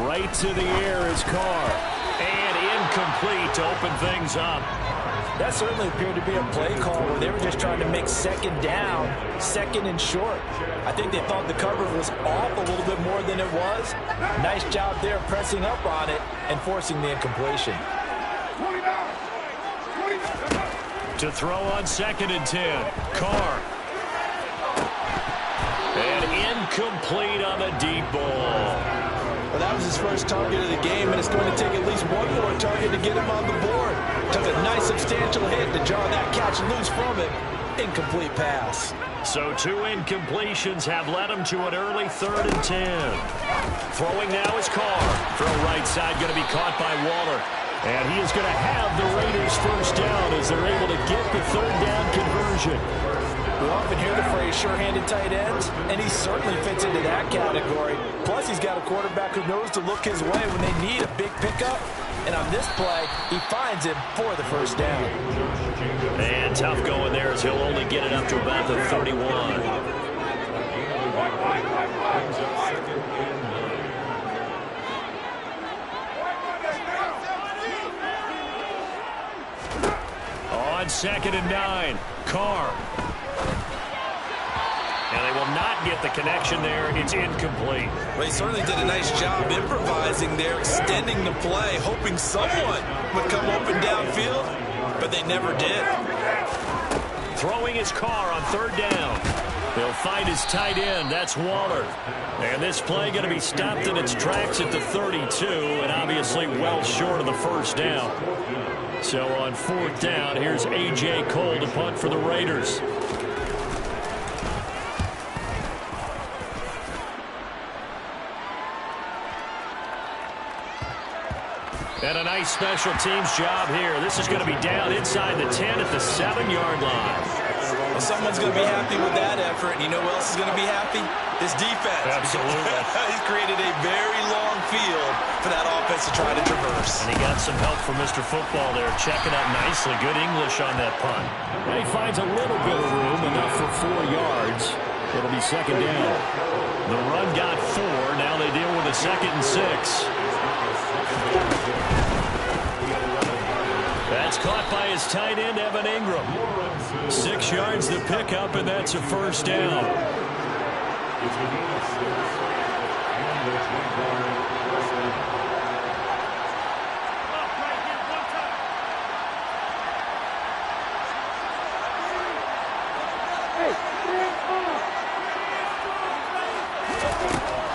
Right to the air is Carr. And incomplete to open things up. That certainly appeared to be a play call where they were just trying to make second down, second and short. I think they thought the cover was off a little bit more than it was. Nice job there pressing up on it and forcing the incompletion. To throw on 2nd and 10. Carr. And incomplete on the deep ball. Well, that was his first target of the game, and it's going to take at least one more target to get him on the board. Took a nice substantial hit to jar that catch loose from him. Incomplete pass. So 2 incompletions have led him to an early 3rd and 10. Throwing now is Carr. Throw right side going to be caught by Waller. And he is going to have the Raiders first down as they're able to get the 3rd down conversion. We often hear the phrase sure-handed tight ends, and he certainly fits into that category. Plus, he's got a quarterback who knows to look his way when they need a big pickup. And on this play, he finds him for the first down. And tough going there as he'll only get it up to about the 31. On 2nd and 9, Carr. And they will not get the connection there. It's incomplete. Well, he certainly did a nice job improvising there, extending the play, hoping someone would come open downfield, but they never did. Throwing his Carr on 3rd down. They'll find his tight end. That's Waller. And this play going to be stopped in its tracks at the 32, and obviously well short of the first down. So on 4th down, here's A.J. Cole to punt for the Raiders. And a nice special teams job here. This is going to be down inside the 10 at the 7-yard line. Well, someone's going to be happy with that effort. And you know who else is going to be happy? This defense. Absolutely. He's created a very long field for that offense to try to traverse. And he got some help from Mr. Football there, checking up nicely. Good English on that punt. And he finds a little bit of room, enough for 4 yards. It'll be 2nd down. The run got 4. Now they deal with a 2nd and 6. That's caught by his tight end, Evan Ingram. 6 yards to pick up, and that's a first down.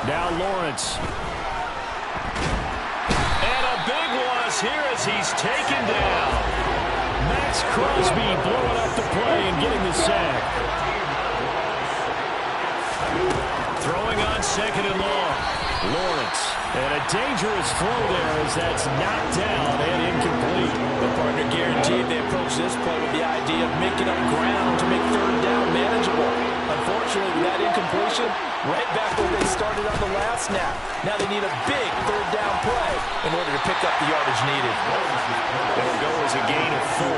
Now Lawrence. And a big loss here as he's taken down. Max Crosby blowing up the play and getting the sack. Throwing on 2nd and long. Lawrence. And a dangerous throw there as that's knocked down and incomplete. The partner guaranteed they approach this play with the idea of making up ground to make 3rd down manageable. Unfortunately, with that incompletion, right back where they started on the last snap. Now they need a big 3rd down play in order to pick up the yardage needed. It'll go as a gain of 4.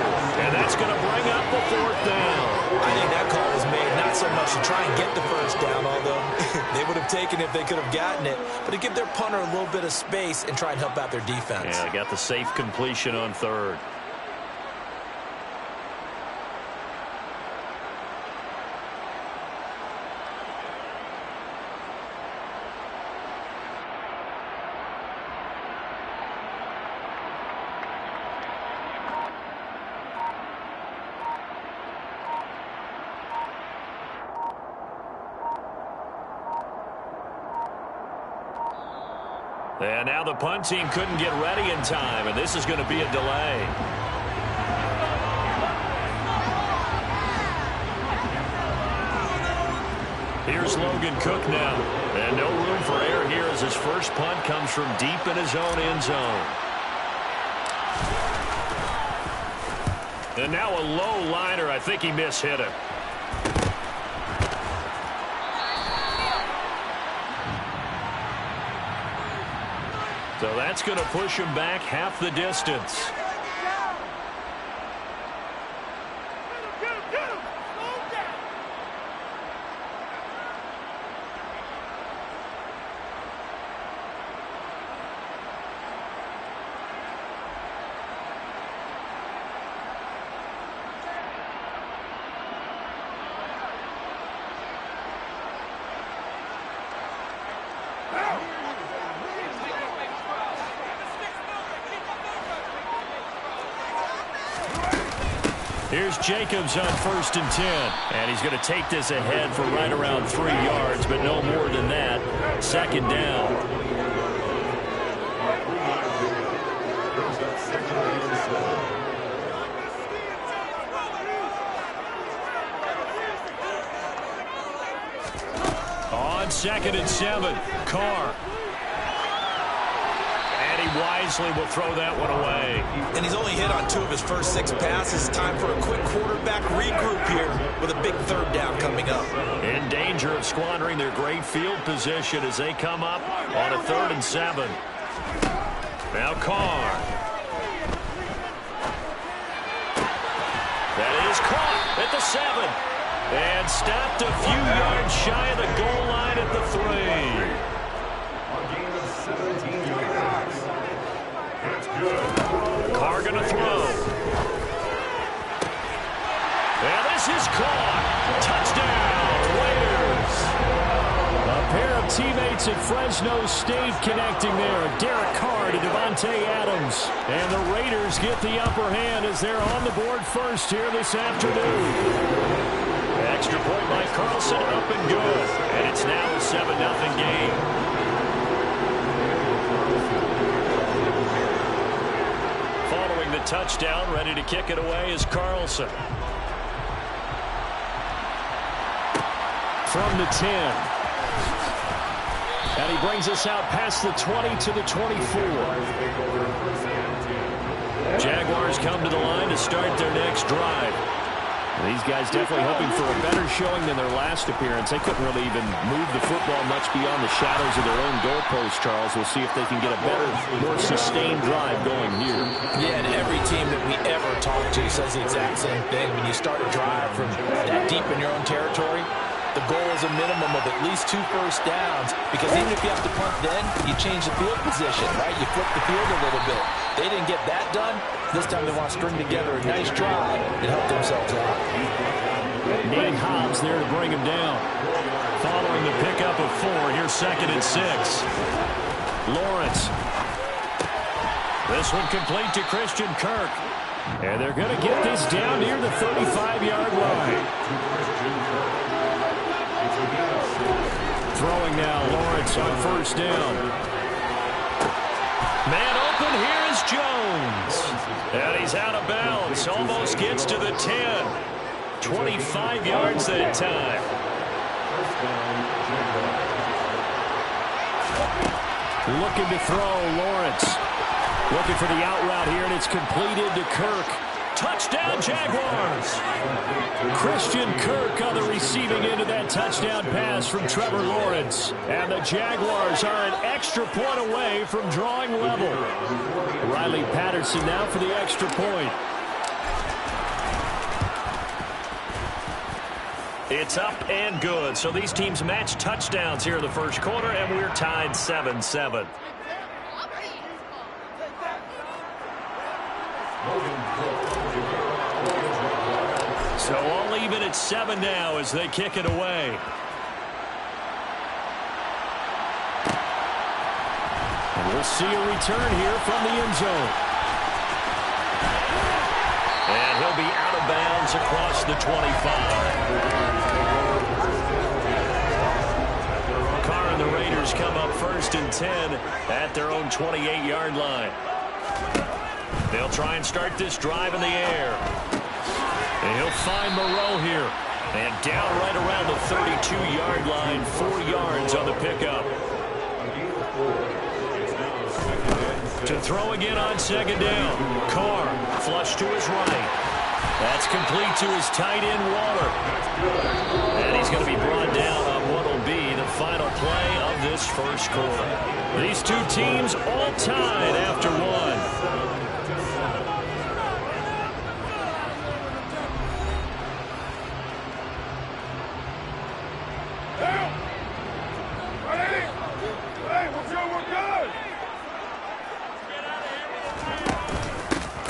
And that's going to bring up the 4th down. I think that call was made not so much to try and get the first down, although they would have taken it if they could have gotten it, but to give their punter a little bit of space and try and help out their defense. Yeah, they got the safe completion on 3rd. And now the punt team couldn't get ready in time, and this is going to be a delay. Here's Logan Cook now. And no room for error here as his first punt comes from deep in his own end zone. And now a low liner. I think he mishit it. So that's going to push him back half the distance. Here's Jacobs on 1st and 10. And he's going to take this ahead for right around 3 yards, but no more than that. 2nd down. On 2nd and 7, Carr. And he wisely will throw that one away. And he's only hit on 2 of his first 6 passes. Time for a quick quarterback regroup here with a big 3rd down coming up. In danger of squandering their great field position as they come up on a 3rd and 7. Now Carr. That is caught at the 7. And stopped a few yards shy of the goal line at the 3. Carr going to throw. And this is caught. Touchdown, Raiders. A pair of teammates at Fresno State connecting there. Derek Carr to Devontae Adams. And the Raiders get the upper hand as they're on the board first here this afternoon. Extra point by Carlson, up and good. And it's now a 7-0 game. Following the touchdown, ready to kick it away is Carlson. From the 10. And he brings us out past the 20 to the 24. Jaguars come to the line to start their next drive. These guys definitely hoping for a better showing than their last appearance. They couldn't really even move the football much beyond the shadows of their own goalpost, Charles. We'll see if they can get a better, more sustained drive going here. Yeah, and every team that we ever talk to says the exact same thing. When you start a drive from that deep in your own territory, the goal is a minimum of at least 2 first downs, because even if you have to punt then, you change the field position, right? You flip the field a little bit. They didn't get that done. This time they want to string together a nice drive and help themselves out. Nate Hobbs there to bring him down. Following the pickup of 4, here's 2nd and 6. Lawrence. This one complete to Christian Kirk. And they're going to get this down near the 35-yard line. Throwing now, Lawrence on 1st down. Man open, here is Jones. And he's out of bounds, almost gets to the 10. 25 yards that time. Looking to throw, Lawrence. Looking for the out route here, and it's completed to Kirk. Touchdown, Jaguars! Christian Kirk on the receiving end of that touchdown pass from Trevor Lawrence. And the Jaguars are an extra point away from drawing level. Riley Patterson now for the extra point. It's up and good. So these teams match touchdowns here in the first quarter, and we're tied 7-7. So all even at 7 now as they kick it away. And we'll see a return here from the end zone. And he'll be out of bounds across the 25. Carr and the Raiders come up 1st and 10 at their own 28-yard line. They'll try and start this drive in the air. And he'll find Moreau here. And down right around the 32-yard line, 4 yards on the pickup. To throw again on 2nd down. Carr flush to his right. That's complete to his tight end, Waller. And he's going to be brought down on what will be the final play of this first quarter. These two teams all tied after 1.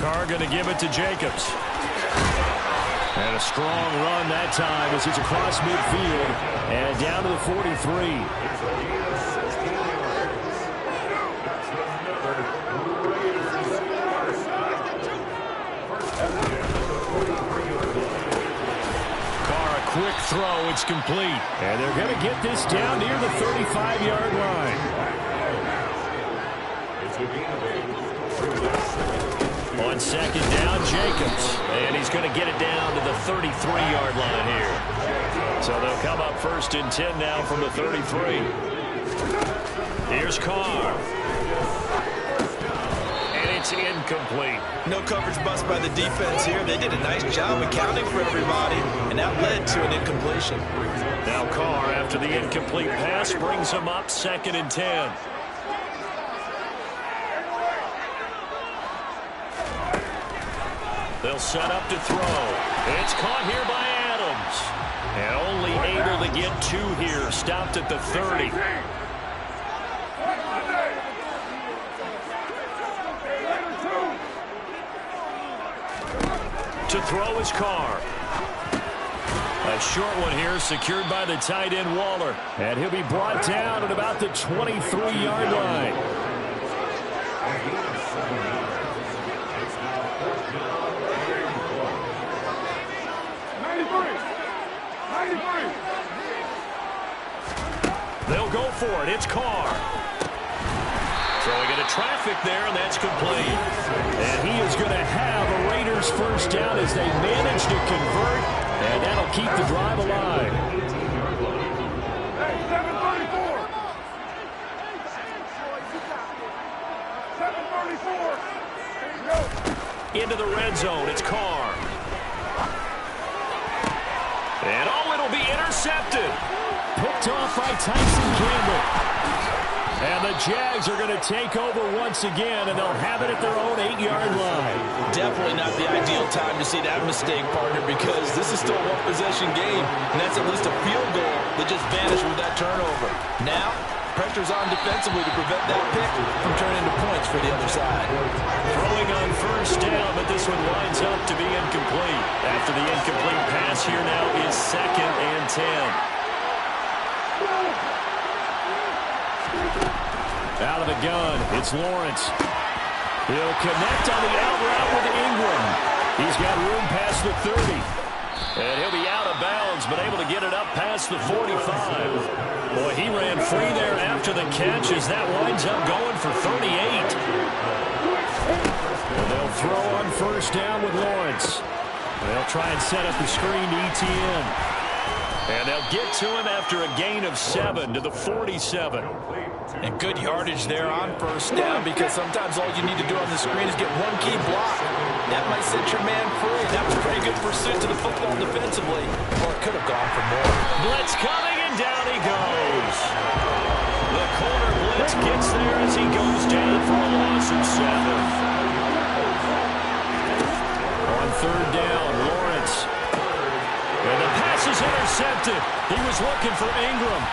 Carr going to give it to Jacobs. And a strong run that time as he's across midfield and down to the 43. quick throw. It's complete. And they're going to get this down near the 35-yard line. On second down, Jacobs. And he's going to get it down to the 33-yard line here. So they'll come up first and 10 now from the 33. Here's Carr. And it's incomplete. No coverage bust by the defense here. They did a nice job accounting for everybody, and that led to an incompletion. Now Carr, after the incomplete pass, brings him up second and 10. They'll set up to throw. It's caught here by Adams. And only able to get two here. Stopped at the 30. To throw is Carr. A short one here, secured by the tight end Waller. And he'll be brought down at about the 23-yard line. They'll go for it. It's Carr. Throwing into traffic there, and that's complete. And he is going to have a Raiders first down as they manage to convert, and that'll keep the drive alive. Hey, 734. 734. Into the red zone. It's Carr. And it'll be intercepted. Picked off by Tyson Campbell. And the Jags are going to take over once again, and they'll have it at their own 8-yard line. Definitely not the ideal time to see that mistake, partner, because this is still a one-possession game, and that's at least a field goal that just vanished with that turnover. Now, pressure's on defensively to prevent that pick from turning into points for the other side. Throwing on first down, but this one winds up to be incomplete. After the incomplete pass, here now is second and 10. Out of the gun, it's Lawrence. He'll connect on the out route with Ingram. He's got room past the 30. And he'll be out of bounds, but able to get it up past the 45. Boy, he ran free there after the catch as that winds up going for 38. And they'll throw on first down with Lawrence. They'll try and set up the screen to ETN. And they'll get to him after a gain of 7 to the 47. And good yardage there on first down, because sometimes all you need to do on the screen is get one key block. That might set your man free. That was pretty good pursuit to the football defensively, or it could have gone for more. Blitz coming, and down he goes. The corner blitz gets there as he goes down for a loss of 7. On third down, Lawrence. And the pass is intercepted. He was looking for Ingram.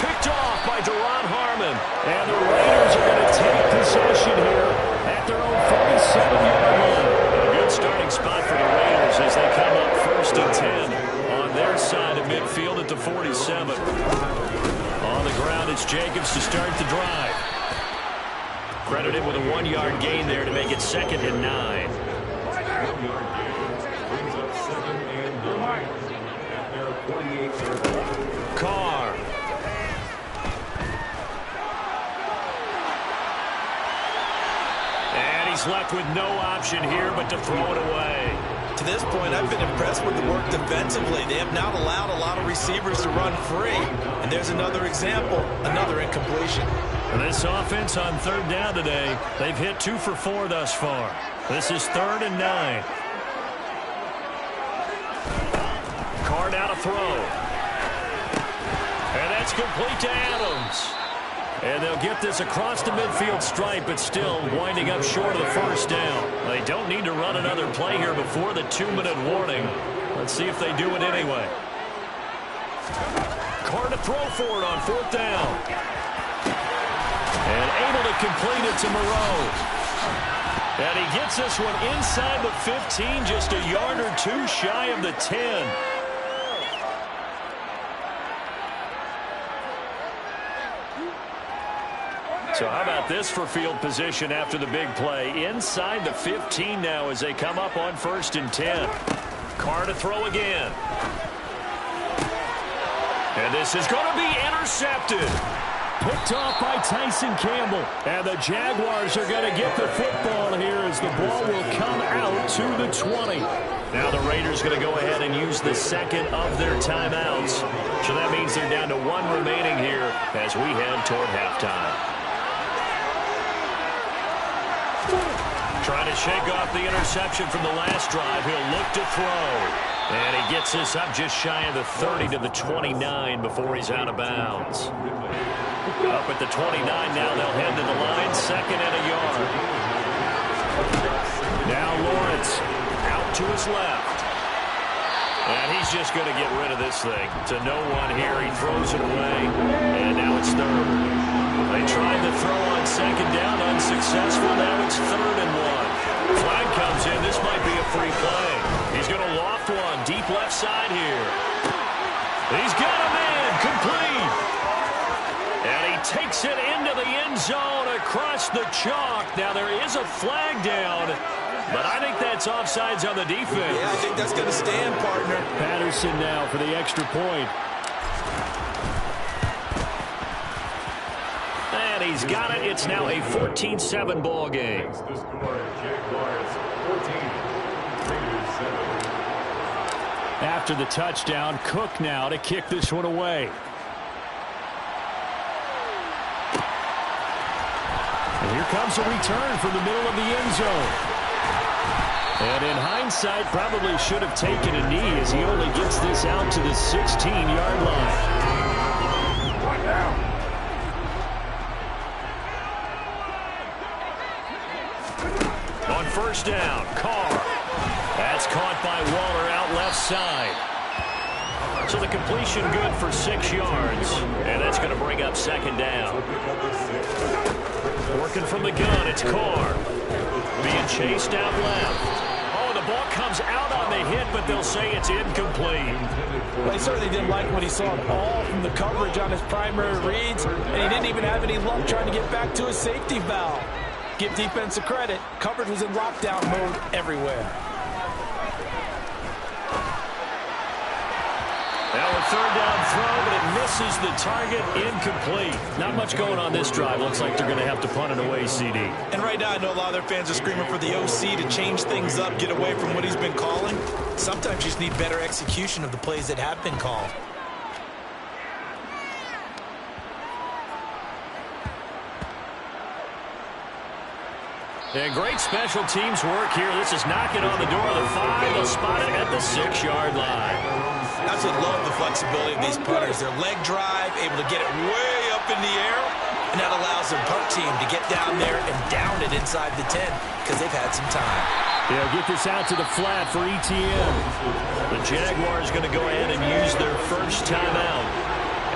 Picked off by Deron Harmon. And the Raiders are going to take possession here at their own 47-yard line. A good starting spot for the Raiders as they come up first and 10 on their side of midfield at the 47. On the ground, it's Jacobs to start the drive. Credited with a 1-yard gain there to make it second and 9. Carr. And he's left with no option here but to throw it away. To this point, I've been impressed with the work defensively. They have not allowed a lot of receivers to run free. And there's another example, another incompletion. This offense on third down today, they've hit 2 for 4 thus far. This is third and 9. Carr now to throw. And that's complete to Adams. And they'll get this across the midfield stripe, but still winding up short of the first down. They don't need to run another play here before the 2-minute warning. Let's see if they do it anyway. Carr to throw for it on fourth down. And able to complete it to Moreau. And he gets this one inside the 15, just a yard or 2 shy of the 10. So how about this for field position after the big play? Inside the 15 now as they come up on first and 10. Carr to throw again. And this is going to be intercepted. Picked off by Tyson Campbell. And the Jaguars are going to get the football here as the ball will come out to the 20. Now the Raiders going to go ahead and use the second of their timeouts. So that means they're down to one remaining here as we head toward halftime. Trying to shake off the interception from the last drive. He'll look to throw. And he gets this up just shy of the 30 to the 29 before he's out of bounds. Up at the 29 now, they'll head to the line, second and a yard. Now Lawrence out to his left. And he's just going to get rid of this thing. To no one here, he throws it away. And now it's third. They tried to throw on second down, unsuccessful. Now it's 3rd and 1. Flag comes in. This might be a free play. He's going to loft one deep left side here. He's got a man complete. And he takes it into the end zone across the chalk. Now there is a flag down, but I think that's offsides on the defense. Yeah, I think that's going to stand, partner. Patterson now for the extra point. And he's got it. It's now a 14-7 ball game. After the touchdown, Cook now to kick this one away. And here comes a return from the middle of the end zone. And in hindsight, probably should have taken a knee as he only gets this out to the 16-yard line. On first down, Carr. That's caught by Waller out left side. So the completion good for 6 yards. And that's going to bring up second down. Working from the gun, it's Carr. Being chased out left. Oh, the ball comes out on the hit, but they'll say it's incomplete. Well, he certainly didn't like what he saw all from the coverage on his primary reads, and he didn't even have any luck trying to get back to his safety valve. Give defense a credit. Coverage was in lockdown mode everywhere. Now a third down throw, but it misses the target, incomplete. Not much going on this drive. Looks like they're going to have to punt it away, CD. And right now, I know a lot of their fans are screaming for the OC to change things up, get away from what he's been calling. Sometimes you just need better execution of the plays that have been called. And great special teams work here. This is knocking on the door of the 5. They'll spot it at the 6-yard line. Absolutely love the flexibility of these punters. Their leg drive, able to get it way up in the air, and that allows their punt team to get down there and down it inside the 10 because they've had some time. They'll get this out to the flat for ETN. The Jaguars going to go ahead and use their first timeout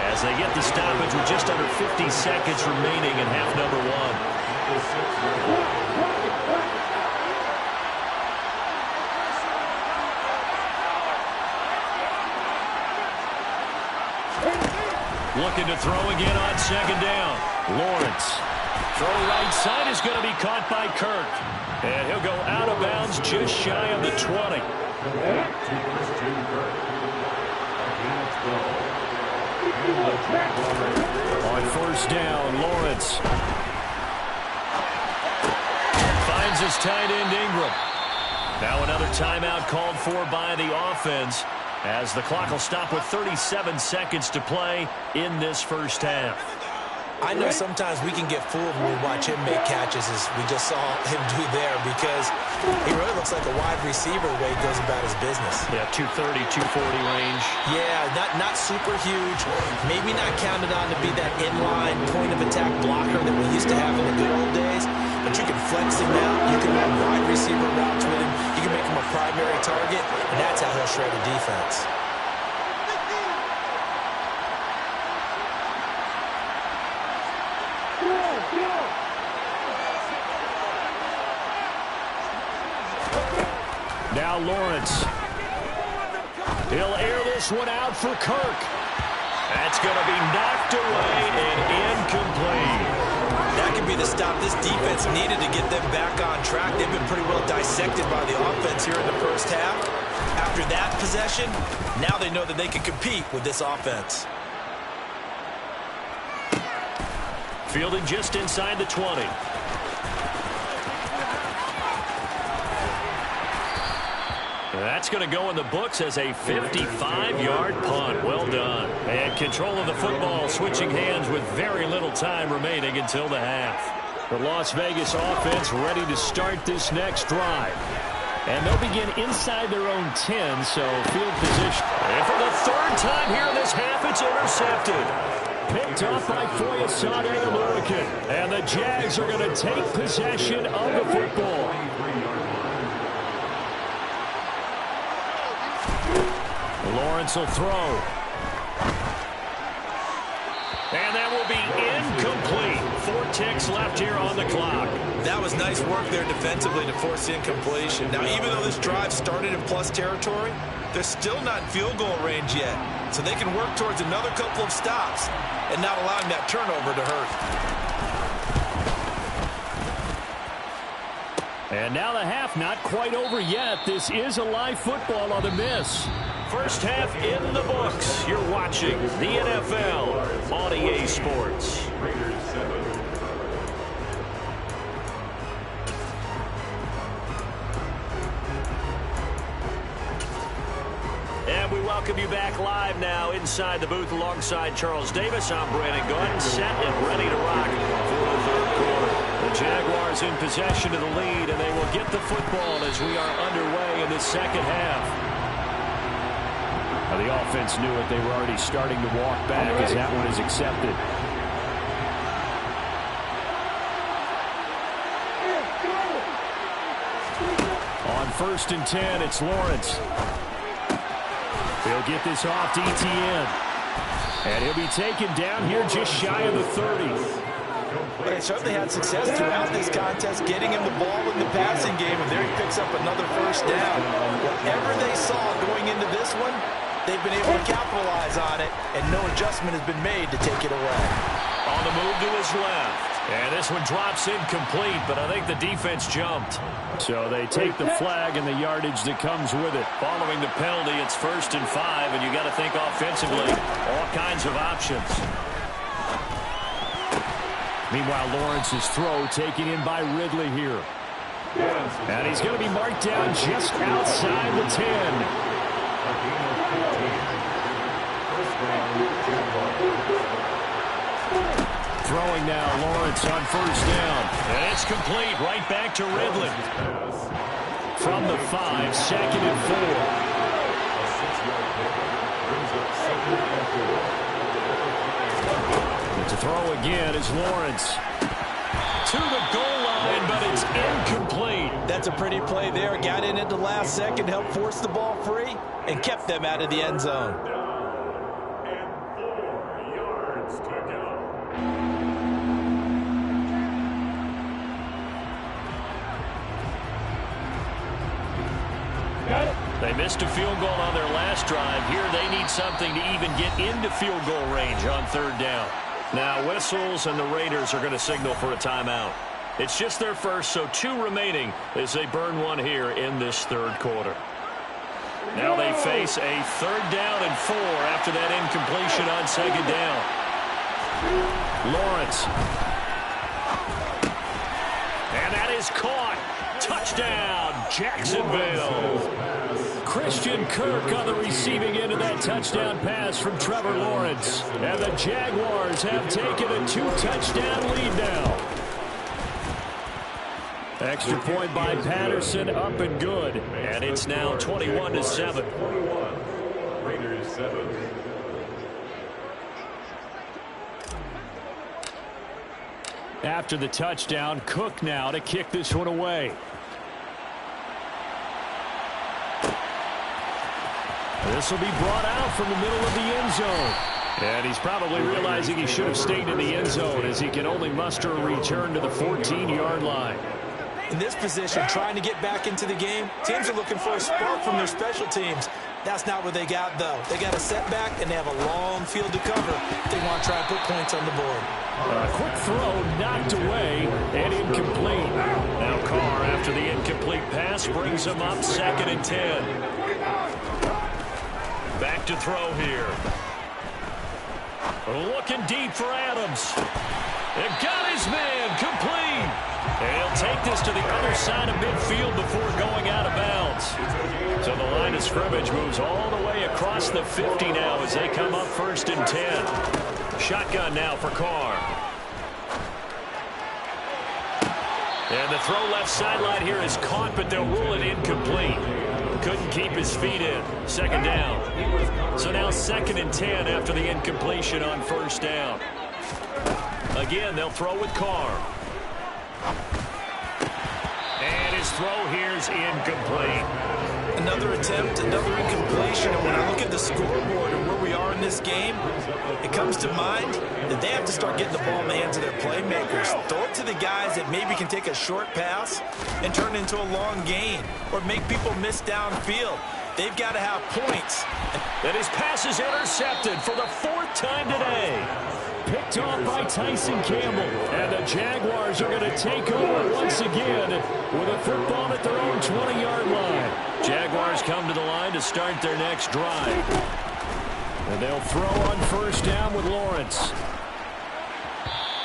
as they get the stoppage with just under 50 seconds remaining in half number 1. Looking to throw again on second down. Lawrence. Throw right side is going to be caught by Kirk. And he'll go out of bounds just shy of the 20. On first down, Lawrence finds his tight end Ingram. Now another timeout called for by the offense, as the clock will stop with 37 seconds to play in this first half. I know sometimes we can get fooled when we watch him make catches, as we just saw him do there, because he really looks like a wide receiver the way he goes about his business. Yeah, 230, 240 range. Yeah, not super huge. Maybe not counted on to be that inline point-of-attack blocker that we used to have in the good old days, but you can flex him out. You can run wide receiver routes with him. You can make him a primary target, and that's how he'll shred a defense. Now Lawrence. He'll air this one out for Kirk. That's going to be knocked away and incomplete. That could be the stop this defense needed to get them back on track. They've been pretty well dissected by the offense here in the first half. After that possession, now they know that they can compete with this offense. Fielded just inside the 20. That's going to go in the books as a 55-yard punt. Well done. And control of the football switching hands with very little time remaining until the half. The Las Vegas offense ready to start this next drive. And they'll begin inside their own 10, so field position. And for the third time here in this half, it's intercepted. Picked off by Foyesade Aluakin. And the Jags are going to take possession of the football. Lawrence will throw. And that will be incomplete. 4 ticks left here on the clock. That was nice work there defensively to force incompletion. Now, even though this drive started in plus territory, they're still not in field goal range yet. So they can work towards another couple of stops and not allowing that turnover to hurt. And now the half not quite over yet. This is a live football on the miss. First half in the books. You're watching the NFL on EA Sports. And we welcome you back live now inside the booth alongside Charles Davis. I'm Brandon Gordon, set and ready to rock for the third quarter. The Jaguars in possession of the lead, and they will get the football as we are underway in the second half. Now, the offense knew it. They were already starting to walk back as that one is accepted. On 1st and 10, it's Lawrence. He'll get this off to ETN. And he'll be taken down here just shy of the 30. They certainly had success throughout this contest, getting him the ball in the passing game, and there he picks up another first down. Whatever they saw going into this one, they've been able to capitalize on it, and no adjustment has been made to take it away. On the move to his left. And this one drops incomplete, but I think the defense jumped. So they take the flag and the yardage that comes with it. Following the penalty, it's 1st and 5, and you got to think offensively, all kinds of options. Meanwhile, Lawrence's throw taken in by Ridley here. And he's going to be marked down just outside the 10. Throwing now, Lawrence on 1st down. And it's complete, right back to Ridley. From the 5, 2nd and 4. To throw again is Lawrence. To the goal line, but it's incomplete. That's a pretty play there. Got in at the last second, helped force the ball free, and kept them out of the end zone. They missed a field goal on their last drive. Here they need something to even get into field goal range on 3rd down. Now whistles, and the Raiders are going to signal for a timeout. It's just their first, so 2 remaining as they burn one here in this 3rd quarter. Now they face a 3rd down and 4 after that incompletion on 2nd down. Lawrence. And that is caught. Touchdown, Jacksonville. Christian Kirk on the receiving end of that touchdown pass from Trevor Lawrence. And the Jaguars have taken a 2-touchdown lead now. Extra point by Patterson, up and good. And it's now 21-7. Raiders 7. After the touchdown, Cook now to kick this one away. This will be brought out from the middle of the end zone. And he's probably realizing he should have stayed in the end zone as he can only muster a return to the 14-yard line. In this position, trying to get back into the game, teams are looking for a spark from their special teams. That's not what they got, though. They got a setback, and they have a long field to cover if they want to try and put points on the board. A quick throw knocked away and incomplete. Now Carr, after the incomplete pass, brings him up 2nd and 10. Back to throw here. Looking deep for Adams. And got his man complete. And he'll take this to the other side of midfield before going out of bounds. So the line of scrimmage moves all the way across the 50 now as they come up 1st and 10. Shotgun now for Carr. And the throw left sideline here is caught, but they'll rule it incomplete. Couldn't keep his feet in. 2nd down. So now 2nd and 10 after the incompletion on 1st down. Again, they'll throw with Carr. And his throw here is incomplete. Another attempt, another incompletion. And when I look at the scoreboard and where we are in this game, it comes to mind that they have to start getting the ball in the hands of their playmakers. Throw it to the guys that maybe can take a short pass and turn it into a long gain or make people miss downfield. They've got to have points. And his pass is intercepted for the 4th time today. Picked off by Tyson Campbell. And the Jaguars are going to take over once again with a football at their own 20-yard line. Jaguars come to the line to start their next drive. And they'll throw on 1st down with Lawrence.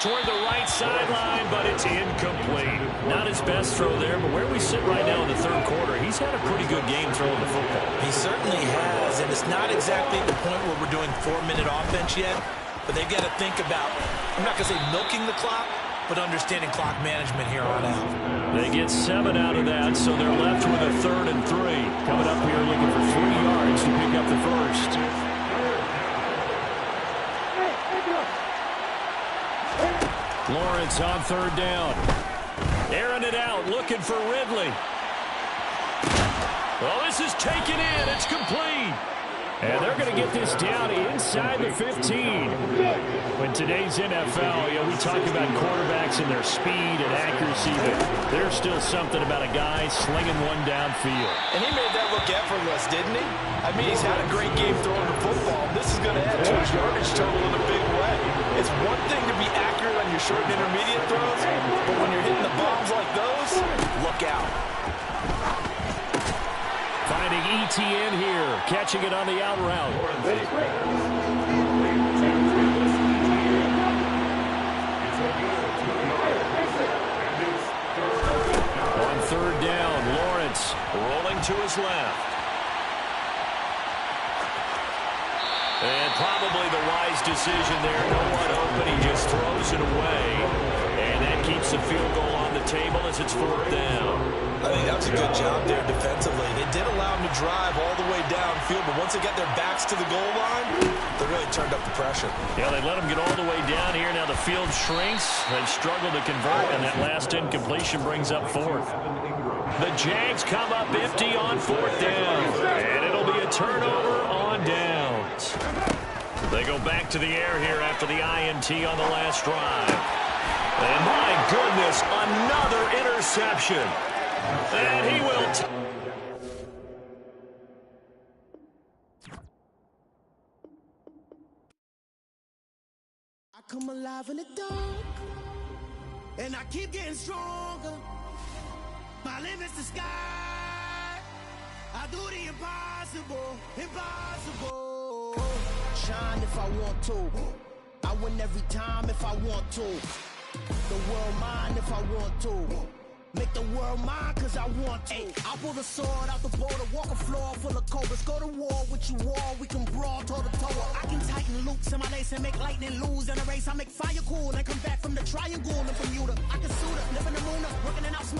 Toward the right sideline, but it's incomplete. Not his best throw there, but where we sit right now in the 3rd quarter, he's had a pretty good game throwing the football. He certainly has, and it's not exactly at the point where we're doing 4-minute offense yet. But they've got to think about, I'm not going to say milking the clock, but understanding clock management here on out. They get 7 out of that, so they're left with a 3rd and 3. Coming up here looking for 3 yards to pick up the 1st. Lawrence on 3rd down. Airing it out, looking for Ridley. Well, this is taken in. It's complete. And they're going to get this down inside the 15. When today's NFL, we talk about quarterbacks and their speed and accuracy, but there's still something about a guy slinging one downfield. And he made that look effortless, didn't he? I mean, he's had a great game throwing the football. This is going to add to his yardage total in a big way. It's one thing to be accurate on your short and intermediate throws, but when you're hitting the bombs like those, look out. Finding ETN here, catching it on the out route. On 3rd down, Lawrence rolling to his left. And probably the wise decision there. No one open, he just throws it away. And that keeps the field goal on the table as it's 4th down. I think that was a good job there defensively. They did allow them to drive all the way downfield, but once they got their backs to the goal line, they really turned up the pressure. Yeah, they let them get all the way down here. Now the field shrinks. They've struggled to convert, and that last incompletion brings up 4th. The Jags come up empty on 4th down, and it'll be a turnover on downs. They go back to the air here after the INT on the last drive. And my goodness, another interception. And he will. I come alive in the dark, and I keep getting stronger. My limit's the sky. I do the impossible, impossible. Shine if I want to. I win every time if I want to. The world mine if I want to. Make the world mine cause I want to. I pull the sword out the border, walk a floor full of cobras. Go to war with you all, we can brawl toe to toe. I can tighten loops in my lace and make lightning lose in a race. I make fire cool and come back from the triangle and Bermuda. I can suit up, live in the moon up, working it out smart.